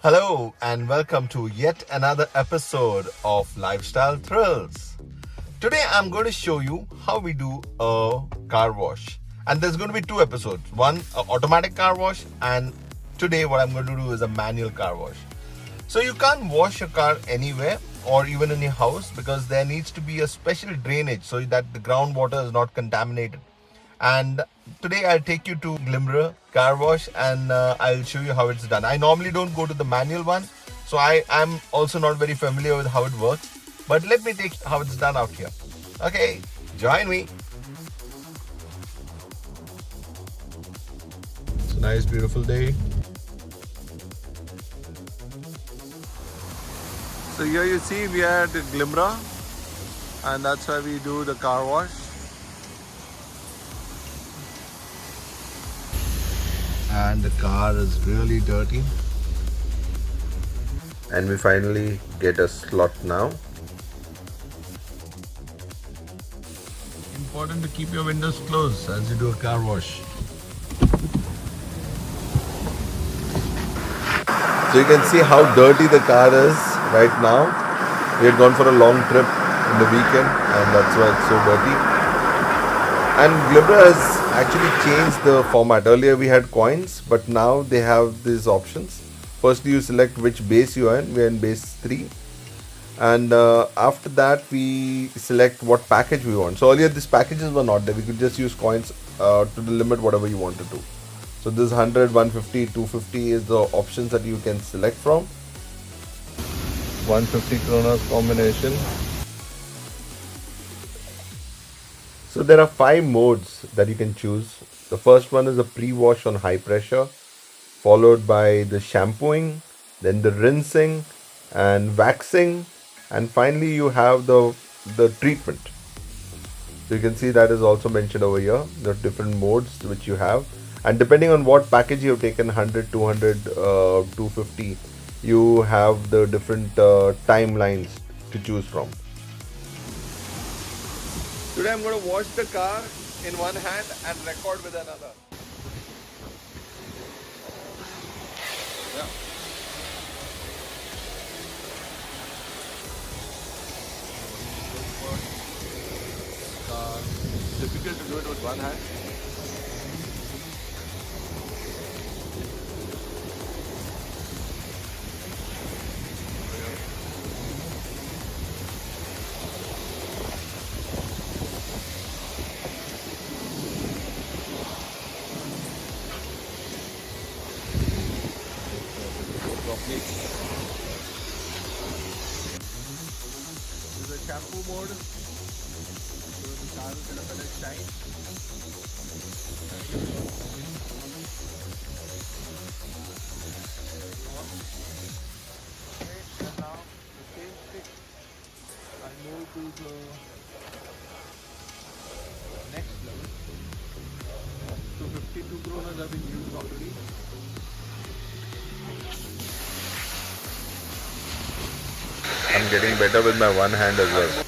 Hello and welcome to yet another episode of Lifestyle Thrills. Today I'm going to show you how we do a car wash. And there's going to be two episodes. One, an automatic car wash, and today what I'm going to do is a manual car wash. So you can't wash your car anywhere or even in your house because there needs to be a special drainage so that the groundwater is not contaminated. And today I'll take you to Glimra car wash and I'll show you how it's done. I normally don't go to the manual one, so I'm also not very familiar with how it works. But let me take how it's done out here. Okay, join me. It's a nice, beautiful day. So here you see we are at Glimra, and that's why we do the car wash. And the car is really dirty. And we finally get a slot now. Important to keep your windows closed as you do a car wash. So you can see how dirty the car is right now. We had gone for a long trip in the weekend and that's why it's so dirty. And Glimra has actually changed the format. Earlier we had coins, but now they have these options. Firstly, you select which base you are in. We are in base 3. And after that, we select what package we want. So earlier these packages were not there. We could just use coins to the limit whatever you want to do. So this 100, 150, 250 is the options that you can select from. 150 kronas combination. So there are 5 modes that you can choose. The first one is a pre-wash on high pressure, followed by the shampooing, then the rinsing and waxing, and finally you have the treatment. So you can see that is also mentioned over here, the different modes which you have. And depending on what package you have taken, 100, 200, 250, you have the different timelines to choose from. Today I'm going to wash the car in one hand and record with another. Yeah. It's difficult to do it with one hand. Properly. This is a shampoo mode, so the car will get a better shine. Okay, and now the same stick I move to the next level. 252 kronas have been used already. I'm getting better with my one hand as well.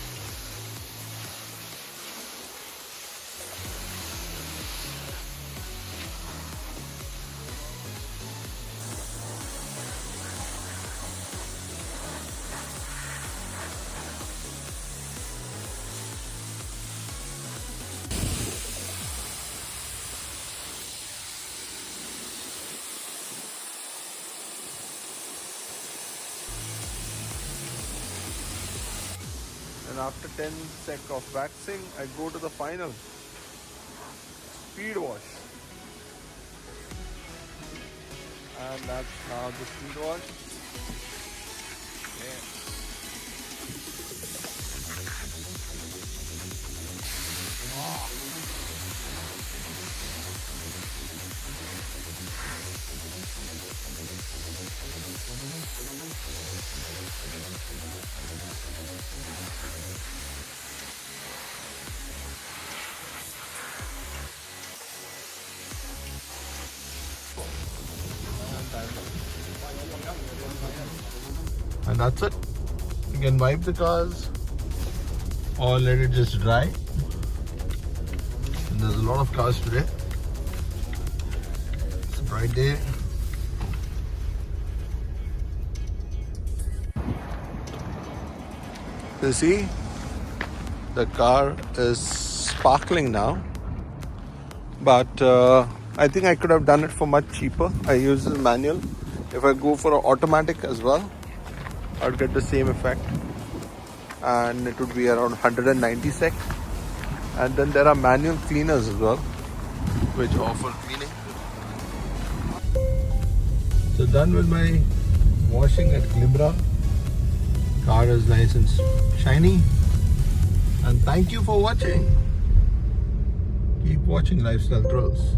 And after 10 sec of waxing, I go to the final speed wash. And that's now the speed wash. Okay. And that's it. You can wipe the cars or let it just dry. And there's a lot of cars today. It's a bright day. You see, the car is sparkling now, but I think I could have done it for much cheaper. I use this manual. If I go for an automatic as well, I'd get the same effect, and it would be around 190 sec. And then there are manual cleaners as well, which offer cleaning. So done with my washing at Glimra. Car is nice and shiny. And thank you for watching. Keep watching Lifestyle Thrills.